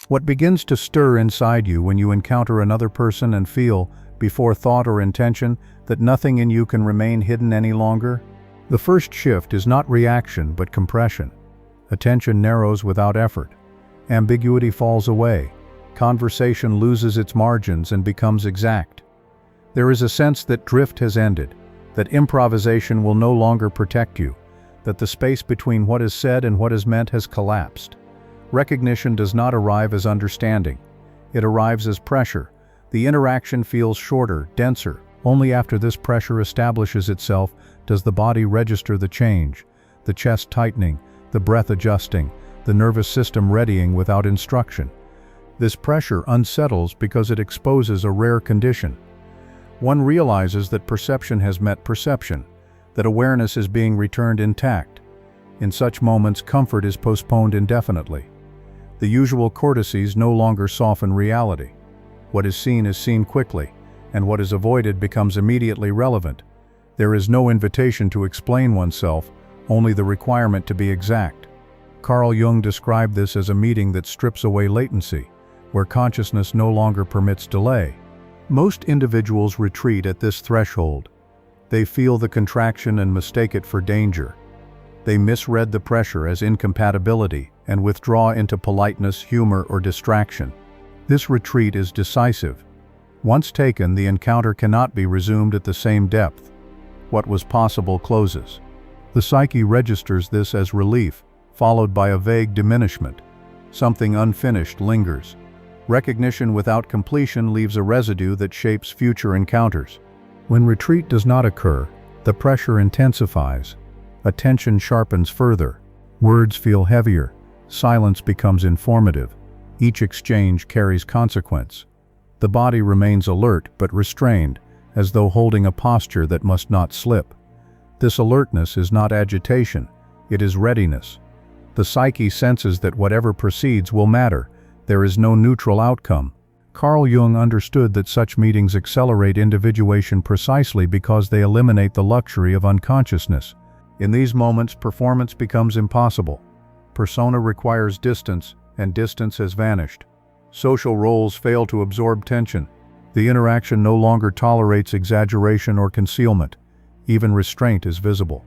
What begins to stir inside you when you encounter another person and feel, before thought or intention, that nothing in you can remain hidden any longer? The first shift is not reaction but compression. Attention narrows without effort. Ambiguity falls away. Conversation loses its margins and becomes exact. There is a sense that drift has ended, that improvisation will no longer protect you, that the space between what is said and what is meant has collapsed. Recognition does not arrive as understanding. It arrives as pressure. The interaction feels shorter, denser. Only after this pressure establishes itself does the body register the change, the chest tightening, the breath adjusting, the nervous system readying without instruction. This pressure unsettles because it exposes a rare condition. One realizes that perception has met perception, that awareness is being returned intact. In such moments, comfort is postponed indefinitely. The usual courtesies no longer soften reality. What is seen quickly, and what is avoided becomes immediately relevant. There is no invitation to explain oneself, only the requirement to be exact. Carl Jung described this as a meeting that strips away latency, where consciousness no longer permits delay. Most individuals retreat at this threshold. They feel the contraction and mistake it for danger. They misread the pressure as incompatibility and withdraw into politeness, humor, or distraction. This retreat is decisive. Once taken, the encounter cannot be resumed at the same depth. What was possible closes. The psyche registers this as relief, followed by a vague diminishment. Something unfinished lingers. Recognition without completion leaves a residue that shapes future encounters. When retreat does not occur, the pressure intensifies. Attention sharpens further. Words feel heavier. Silence becomes informative. Each exchange carries consequence. The body remains alert but restrained, as though holding a posture that must not slip. This alertness is not agitation, it is readiness. The psyche senses that whatever proceeds will matter. There is no neutral outcome. Carl Jung understood that such meetings accelerate individuation precisely because they eliminate the luxury of unconsciousness. In these moments, performance becomes impossible. Persona requires distance, and distance has vanished. Social roles fail to absorb tension. The interaction no longer tolerates exaggeration or concealment. Even restraint is visible.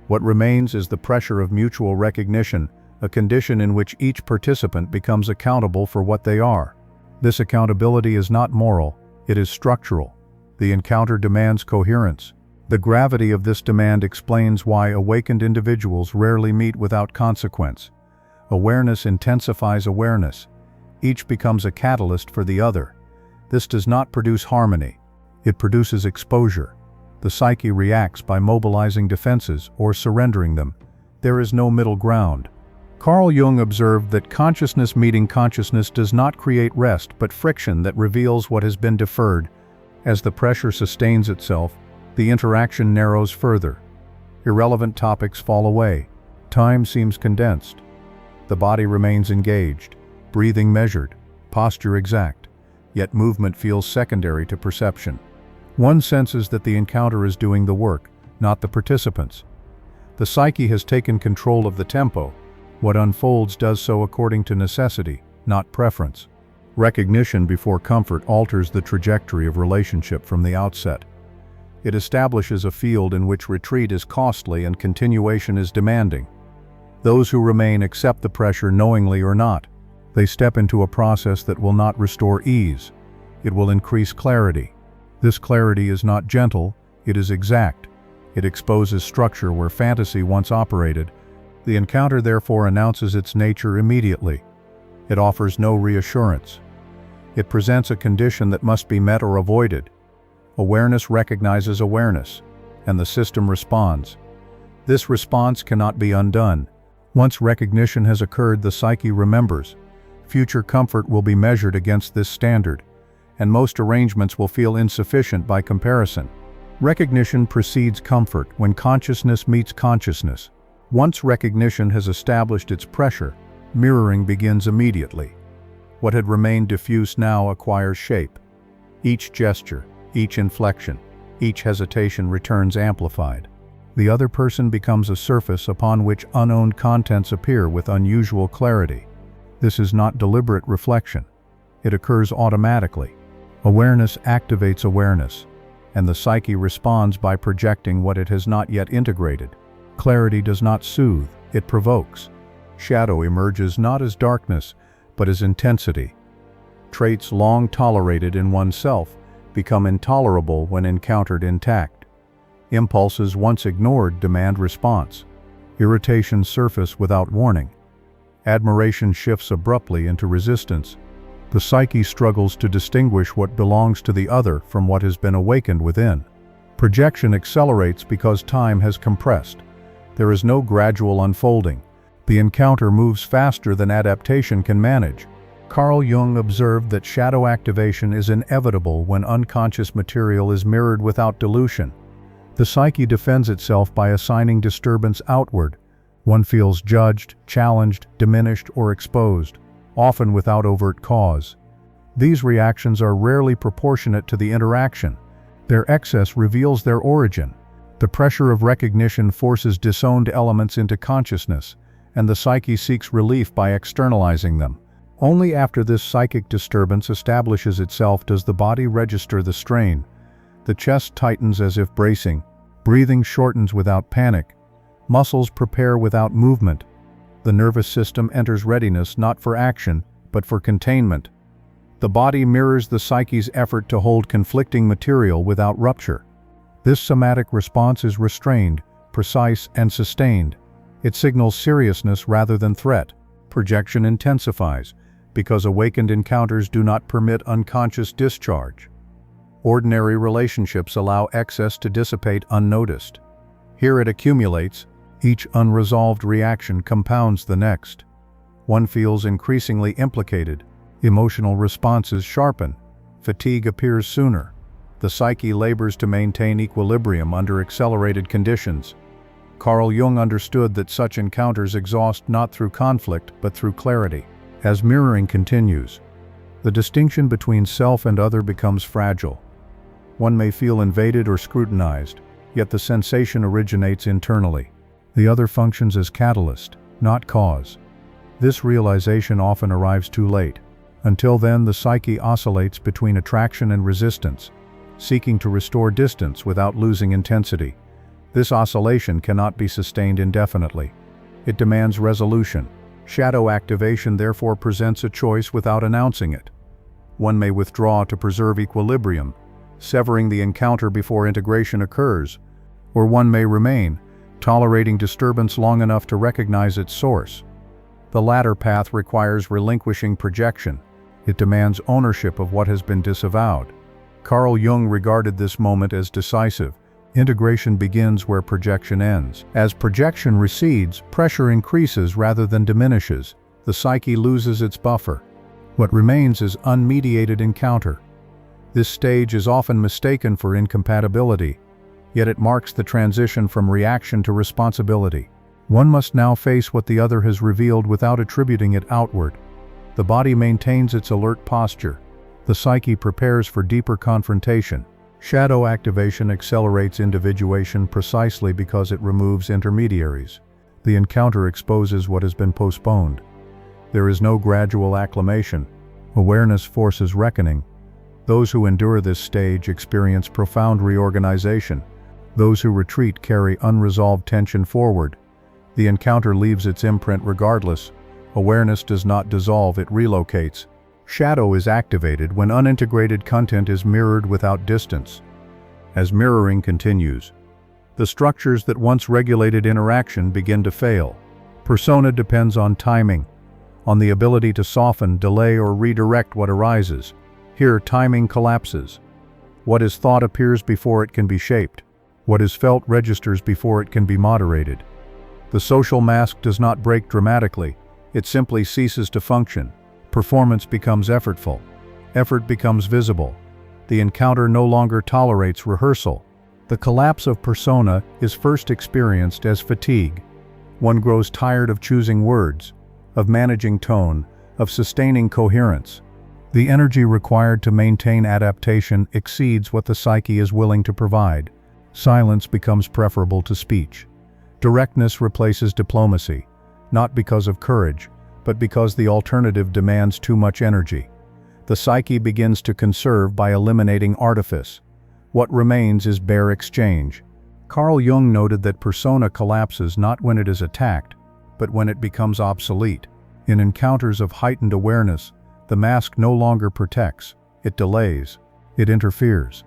What remains is the pressure of mutual recognition, a condition in which each participant becomes accountable for what they are. This accountability is not moral, it is structural. The encounter demands coherence. The gravity of this demand explains why awakened individuals rarely meet without consequence. Awareness intensifies awareness. Each becomes a catalyst for the other. This does not produce harmony. It produces exposure. The psyche reacts by mobilizing defenses or surrendering them. There is no middle ground. Carl Jung observed that consciousness meeting consciousness does not create rest but friction that reveals what has been deferred. As the pressure sustains itself, the interaction narrows further. Irrelevant topics fall away. Time seems condensed. The body remains engaged, breathing measured, posture exact, yet movement feels secondary to perception. One senses that the encounter is doing the work, not the participants. The psyche has taken control of the tempo. What unfolds does so according to necessity, not preference. Recognition before comfort alters the trajectory of relationship from the outset. It establishes a field in which retreat is costly and continuation is demanding. Those who remain accept the pressure knowingly or not. They step into a process that will not restore ease. It will increase clarity. This clarity is not gentle, it is exact. It exposes structure where fantasy once operated. The encounter therefore announces its nature immediately. It offers no reassurance. It presents a condition that must be met or avoided. Awareness recognizes awareness, and the system responds. This response cannot be undone. Once recognition has occurred, the psyche remembers. Future comfort will be measured against this standard, and most arrangements will feel insufficient by comparison. Recognition precedes comfort when consciousness meets consciousness. Once recognition has established its pressure, mirroring begins immediately. What had remained diffuse now acquires shape. Each gesture, each inflection, each hesitation returns amplified. The other person becomes a surface upon which unowned contents appear with unusual clarity. This is not deliberate reflection. It occurs automatically. Awareness activates awareness, and the psyche responds by projecting what it has not yet integrated. Clarity does not soothe, it provokes. Shadow emerges not as darkness, but as intensity. Traits long tolerated in oneself become intolerable when encountered intact. Impulses once ignored demand response. Irritations surface without warning. Admiration shifts abruptly into resistance. The psyche struggles to distinguish what belongs to the other from what has been awakened within. Projection accelerates because time has compressed. There is no gradual unfolding. The encounter moves faster than adaptation can manage. Carl Jung observed that shadow activation is inevitable when unconscious material is mirrored without dilution. The psyche defends itself by assigning disturbance outward. One feels judged, challenged, diminished, or exposed, often without overt cause. These reactions are rarely proportionate to the interaction. Their excess reveals their origin. The pressure of recognition forces disowned elements into consciousness, and the psyche seeks relief by externalizing them. Only after this psychic disturbance establishes itself does the body register the strain. The chest tightens as if bracing, breathing shortens without panic, muscles prepare without movement. The nervous system enters readiness not for action, but for containment. The body mirrors the psyche's effort to hold conflicting material without rupture. This somatic response is restrained, precise, and sustained. It signals seriousness rather than threat. Projection intensifies, because awakened encounters do not permit unconscious discharge. Ordinary relationships allow excess to dissipate unnoticed. Here it accumulates. Each unresolved reaction compounds the next. One feels increasingly implicated. Emotional responses sharpen. Fatigue appears sooner. The psyche labors to maintain equilibrium under accelerated conditions. Carl Jung understood that such encounters exhaust not through conflict but through clarity. As mirroring continues, the distinction between self and other becomes fragile. One may feel invaded or scrutinized, yet the sensation originates internally. The other functions as catalyst, not cause. This realization often arrives too late. Until then, the psyche oscillates between attraction and resistance, seeking to restore distance without losing intensity. This oscillation cannot be sustained indefinitely. It demands resolution. Shadow activation therefore presents a choice without announcing it. One may withdraw to preserve equilibrium, severing the encounter before integration occurs, or one may remain, tolerating disturbance long enough to recognize its source. The latter path requires relinquishing projection. It demands ownership of what has been disavowed. Carl Jung regarded this moment as decisive. Integration begins where projection ends. As projection recedes, pressure increases rather than diminishes. The psyche loses its buffer. What remains is unmediated encounter. This stage is often mistaken for incompatibility, yet it marks the transition from reaction to responsibility. One must now face what the other has revealed without attributing it outward. The body maintains its alert posture. The psyche prepares for deeper confrontation. Shadow activation accelerates individuation precisely because it removes intermediaries. The encounter exposes what has been postponed. There is no gradual acclimation. Awareness forces reckoning. Those who endure this stage experience profound reorganization. Those who retreat carry unresolved tension forward. The encounter leaves its imprint regardless. Awareness does not dissolve, it relocates. Shadow is activated when unintegrated content is mirrored without distance. As mirroring continues, the structures that once regulated interaction begin to fail. Persona depends on timing, on the ability to soften, delay, or redirect what arises. Here, timing collapses. What is thought appears before it can be shaped. What is felt registers before it can be moderated. The social mask does not break dramatically, it simply ceases to function. Performance becomes effortful. Effort becomes visible. The encounter no longer tolerates rehearsal. The collapse of persona is first experienced as fatigue. One grows tired of choosing words, of managing tone, of sustaining coherence. The energy required to maintain adaptation exceeds what the psyche is willing to provide. Silence becomes preferable to speech. Directness replaces diplomacy, not because of courage, but because the alternative demands too much energy. The psyche begins to conserve by eliminating artifice. What remains is bare exchange. Carl Jung noted that persona collapses not when it is attacked, but when it becomes obsolete. In encounters of heightened awareness, the mask no longer protects, it delays, it interferes.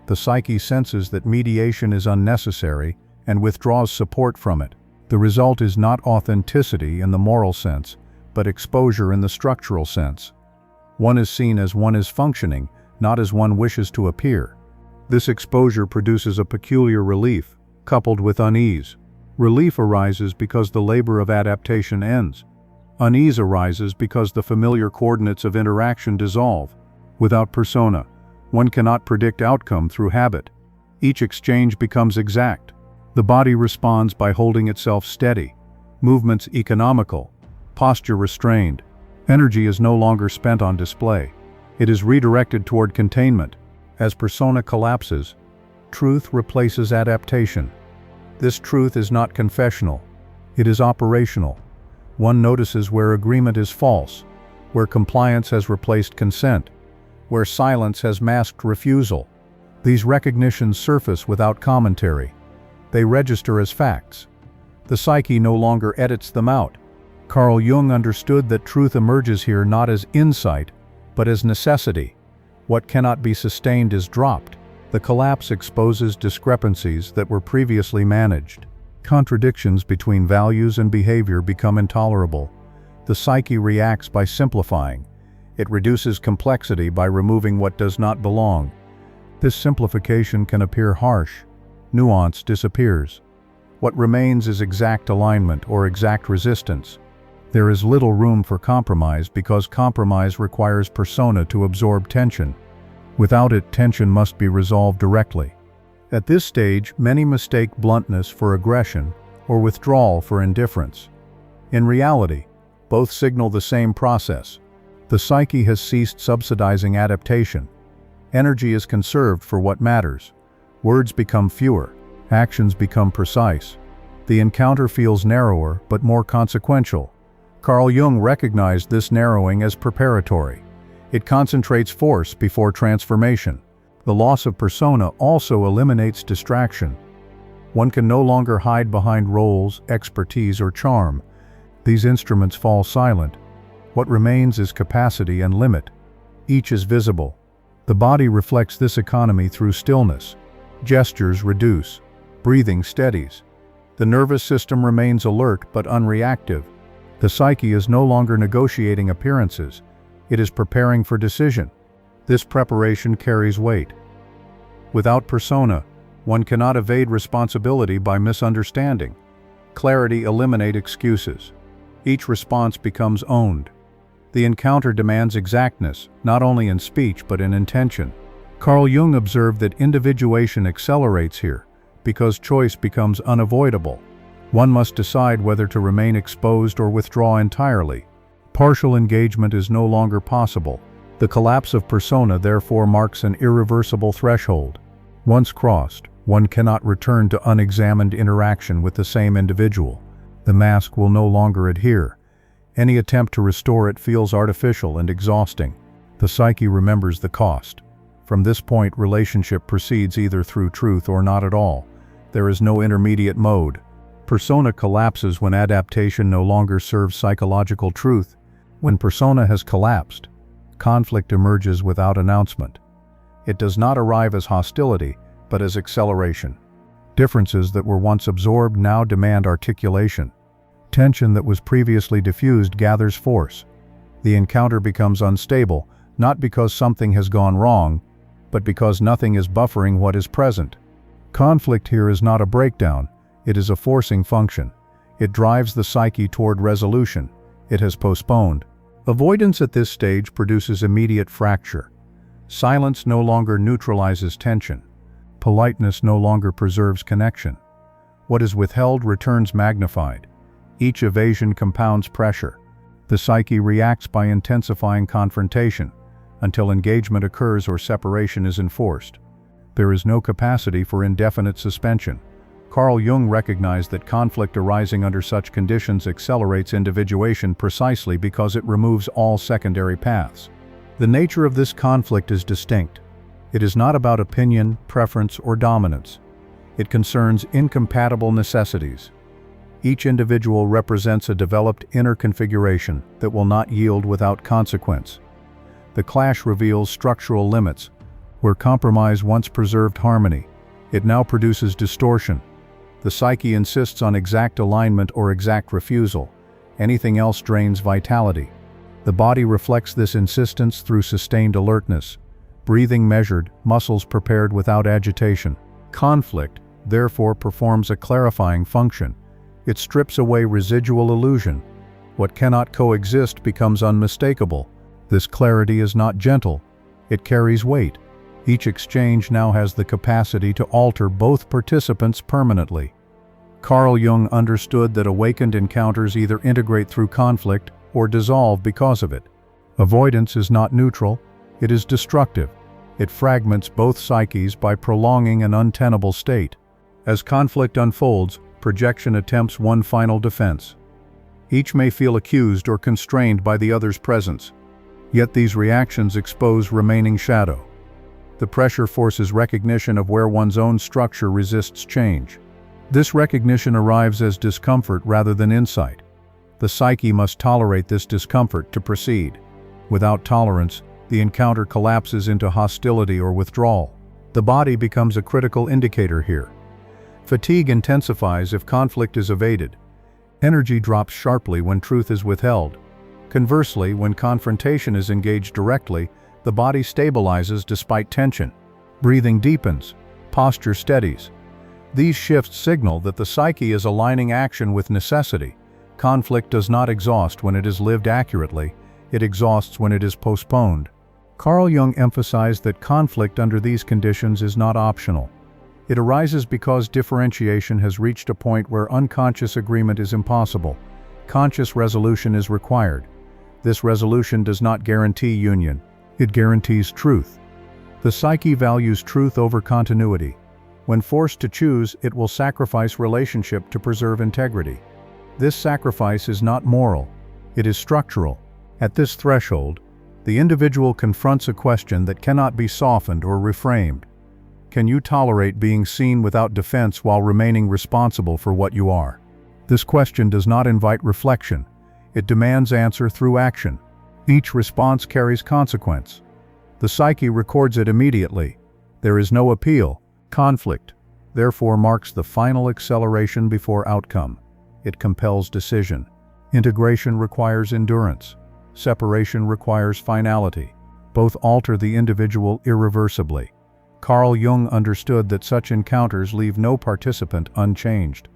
The psyche senses that mediation is unnecessary and withdraws support from it. The result is not authenticity in the moral sense, but exposure in the structural sense. One is seen as one is functioning, not as one wishes to appear. This exposure produces a peculiar relief, coupled with unease. Relief arises because the labor of adaptation ends. Unease arises because the familiar coordinates of interaction dissolve. Without persona, one cannot predict outcome through habit. Each exchange becomes exact. The body responds by holding itself steady, movements economical, posture restrained. Energy is no longer spent on display. It is redirected toward containment. As persona collapses, truth replaces adaptation. This truth is not confessional. It is operational. One notices where agreement is false, where compliance has replaced consent, where silence has masked refusal. These recognitions surface without commentary. They register as facts. The psyche no longer edits them out. Carl Jung understood that truth emerges here not as insight, but as necessity. What cannot be sustained is dropped. The collapse exposes discrepancies that were previously managed. Contradictions between values and behavior become intolerable. The psyche reacts by simplifying. It reduces complexity by removing what does not belong. This simplification can appear harsh. Nuance disappears. What remains is exact alignment or exact resistance. There is little room for compromise because compromise requires persona to absorb tension. Without it, tension must be resolved directly. At this stage, many mistake bluntness for aggression or withdrawal for indifference. In reality, both signal the same process. The psyche has ceased subsidizing adaptation. Energy is conserved for what matters. Words become fewer. Actions become precise. The encounter feels narrower but more consequential. Carl Jung recognized this narrowing as preparatory. It concentrates force before transformation. The loss of persona also eliminates distraction. One can no longer hide behind roles, expertise, or charm. These instruments fall silent. What remains is capacity and limit. Each is visible. The body reflects this economy through stillness. Gestures reduce. Breathing steadies. The nervous system remains alert but unreactive. The psyche is no longer negotiating appearances. It is preparing for decision. This preparation carries weight. Without persona, one cannot evade responsibility by misunderstanding. Clarity eliminates excuses. Each response becomes owned. The encounter demands exactness, not only in speech but in intention. Carl Jung observed that individuation accelerates here, because choice becomes unavoidable. One must decide whether to remain exposed or withdraw entirely. Partial engagement is no longer possible. The collapse of persona therefore marks an irreversible threshold. Once crossed, one cannot return to unexamined interaction with the same individual. The mask will no longer adhere. Any attempt to restore it feels artificial and exhausting. The psyche remembers the cost. From this point, relationship proceeds either through truth or not at all. There is no intermediate mode. Persona collapses when adaptation no longer serves psychological truth. When persona has collapsed, conflict emerges without announcement. It does not arrive as hostility, but as acceleration. Differences that were once absorbed now demand articulation. Tension that was previously diffused gathers force. The encounter becomes unstable, not because something has gone wrong, but because nothing is buffering what is present. Conflict here is not a breakdown, it is a forcing function. It drives the psyche toward resolution. It has postponed. Avoidance at this stage produces immediate fracture. Silence no longer neutralizes tension. Politeness no longer preserves connection. What is withheld returns magnified. Each evasion compounds pressure. The psyche reacts by intensifying confrontation, until engagement occurs or separation is enforced. There is no capacity for indefinite suspension. Carl Jung recognized that conflict arising under such conditions accelerates individuation precisely because it removes all secondary paths. The nature of this conflict is distinct. It is not about opinion, preference, or dominance. It concerns incompatible necessities. Each individual represents a developed inner configuration that will not yield without consequence. The clash reveals structural limits. Where compromise once preserved harmony, it now produces distortion. The psyche insists on exact alignment or exact refusal. Anything else drains vitality. The body reflects this insistence through sustained alertness, breathing measured, muscles prepared without agitation. Conflict, therefore, performs a clarifying function. It strips away residual illusion. What cannot coexist becomes unmistakable. This clarity is not gentle. It carries weight. Each exchange now has the capacity to alter both participants permanently. Carl Jung understood that awakened encounters either integrate through conflict or dissolve because of it. Avoidance is not neutral, it is destructive. It fragments both psyches by prolonging an untenable state. As conflict unfolds, projection attempts one final defense. Each may feel accused or constrained by the other's presence. Yet these reactions expose remaining shadow. The pressure forces recognition of where one's own structure resists change. This recognition arrives as discomfort rather than insight. The psyche must tolerate this discomfort to proceed. Without tolerance, the encounter collapses into hostility or withdrawal. The body becomes a critical indicator here. Fatigue intensifies if conflict is evaded. Energy drops sharply when truth is withheld. Conversely, when confrontation is engaged directly, the body stabilizes despite tension. Breathing deepens. Posture steadies. These shifts signal that the psyche is aligning action with necessity. Conflict does not exhaust when it is lived accurately. It exhausts when it is postponed. Carl Jung emphasized that conflict under these conditions is not optional. It arises because differentiation has reached a point where unconscious agreement is impossible. Conscious resolution is required. This resolution does not guarantee union. It guarantees truth. The psyche values truth over continuity. When forced to choose, it will sacrifice relationship to preserve integrity. This sacrifice is not moral. It is structural. At this threshold, the individual confronts a question that cannot be softened or reframed. Can you tolerate being seen without defense while remaining responsible for what you are? This question does not invite reflection. It demands answer through action. Each response carries consequence. The psyche records it immediately. There is no appeal. Conflict, therefore, marks the final acceleration before outcome. It compels decision. Integration requires endurance. Separation requires finality. Both alter the individual irreversibly. Carl Jung understood that such encounters leave no participant unchanged.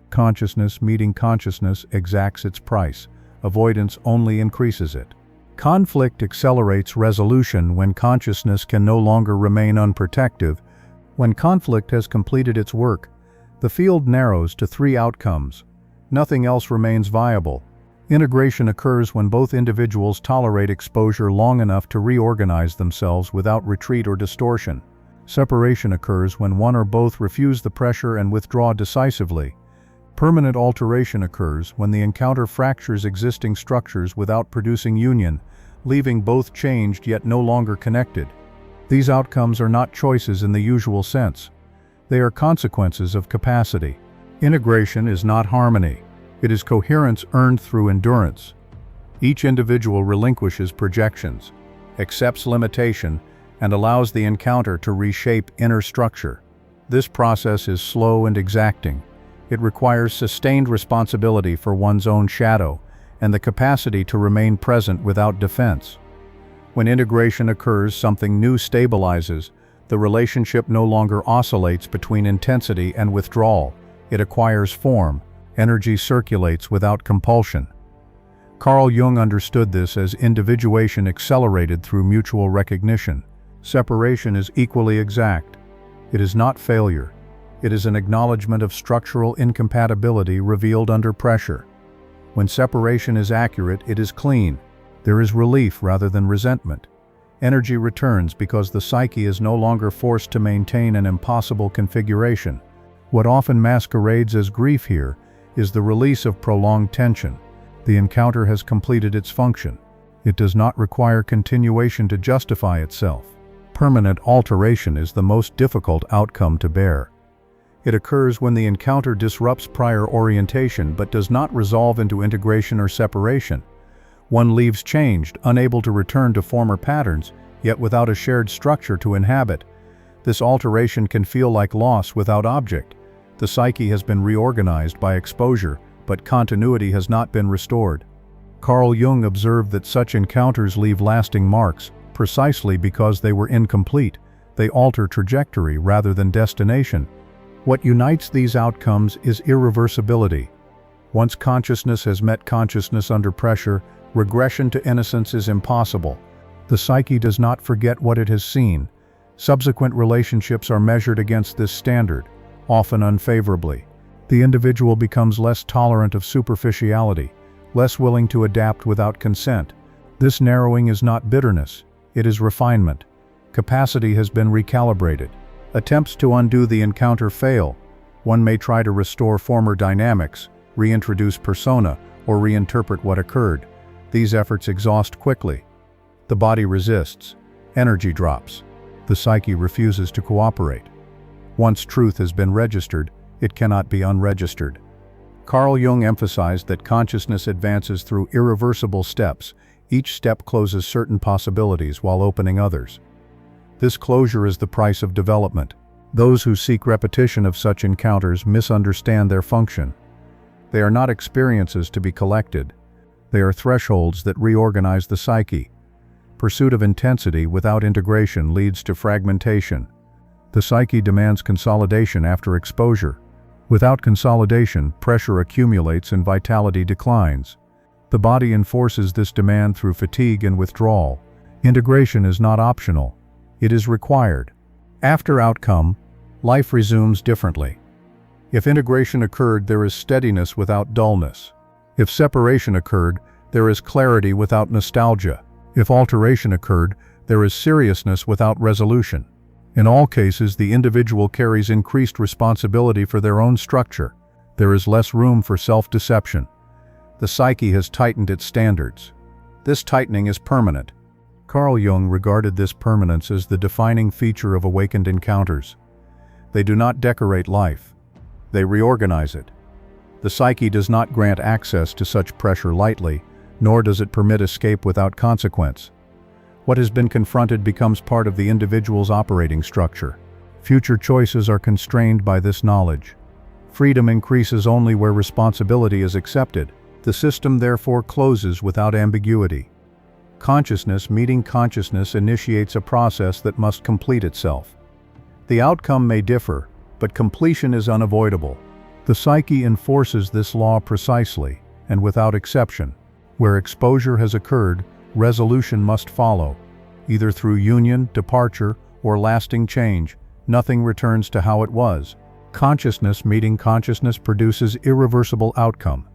Consciousness meeting consciousness exacts its price. Avoidance only increases it. Conflict accelerates resolution when consciousness can no longer remain unprotective. When conflict has completed its work, the field narrows to three outcomes. Nothing else remains viable. Integration occurs when both individuals tolerate exposure long enough to reorganize themselves without retreat or distortion. Separation occurs when one or both refuse the pressure and withdraw decisively. Permanent alteration occurs when the encounter fractures existing structures without producing union, leaving both changed yet no longer connected. These outcomes are not choices in the usual sense. They are consequences of capacity. Integration is not harmony. It is coherence earned through endurance. Each individual relinquishes projections, accepts limitation, and allows the encounter to reshape inner structure. This process is slow and exacting. It requires sustained responsibility for one's own shadow and the capacity to remain present without defense. When integration occurs, something new stabilizes. The relationship no longer oscillates between intensity and withdrawal. It acquires form. Energy circulates without compulsion. Carl Jung understood this as individuation accelerated through mutual recognition. Separation is equally exact. It is not failure. It is an acknowledgement of structural incompatibility revealed under pressure. When separation is accurate, it is clean. There is relief rather than resentment. Energy returns because the psyche is no longer forced to maintain an impossible configuration. What often masquerades as grief here is the release of prolonged tension. The encounter has completed its function. It does not require continuation to justify itself. Permanent alteration is the most difficult outcome to bear. It occurs when the encounter disrupts prior orientation but does not resolve into integration or separation. One leaves changed, unable to return to former patterns, yet without a shared structure to inhabit. This alteration can feel like loss without object. The psyche has been reorganized by exposure, but continuity has not been restored. Carl Jung observed that such encounters leave lasting marks, precisely because they were incomplete. They alter trajectory rather than destination. What unites these outcomes is irreversibility. Once consciousness has met consciousness under pressure, regression to innocence is impossible. The psyche does not forget what it has seen. Subsequent relationships are measured against this standard, often unfavorably. The individual becomes less tolerant of superficiality, less willing to adapt without consent. This narrowing is not bitterness, it is refinement. Capacity has been recalibrated. Attempts to undo the encounter fail. One may try to restore former dynamics, reintroduce persona, or reinterpret what occurred. These efforts exhaust quickly. The body resists. Energy drops. The psyche refuses to cooperate. Once truth has been registered, it cannot be unregistered. Carl Jung emphasized that consciousness advances through irreversible steps. Each step closes certain possibilities while opening others. This closure is the price of development. Those who seek repetition of such encounters misunderstand their function. They are not experiences to be collected. They are thresholds that reorganize the psyche. Pursuit of intensity without integration leads to fragmentation. The psyche demands consolidation after exposure. Without consolidation, pressure accumulates and vitality declines. The body enforces this demand through fatigue and withdrawal. Integration is not optional. It is required. After outcome, life resumes differently. If integration occurred, there is steadiness without dullness. If separation occurred, there is clarity without nostalgia. If alteration occurred, there is seriousness without resolution. In all cases, the individual carries increased responsibility for their own structure. There is less room for self-deception. The psyche has tightened its standards. This tightening is permanent. Carl Jung regarded this permanence as the defining feature of awakened encounters. They do not decorate life. They reorganize it. The psyche does not grant access to such pressure lightly, nor does it permit escape without consequence. What has been confronted becomes part of the individual's operating structure. Future choices are constrained by this knowledge. Freedom increases only where responsibility is accepted. The system therefore closes without ambiguity. Consciousness meeting consciousness initiates a process that must complete itself. The outcome may differ, but completion is unavoidable. The psyche enforces this law precisely, and without exception. Where exposure has occurred, resolution must follow. Either through union, departure, or lasting change, nothing returns to how it was. Consciousness meeting consciousness produces irreversible outcome.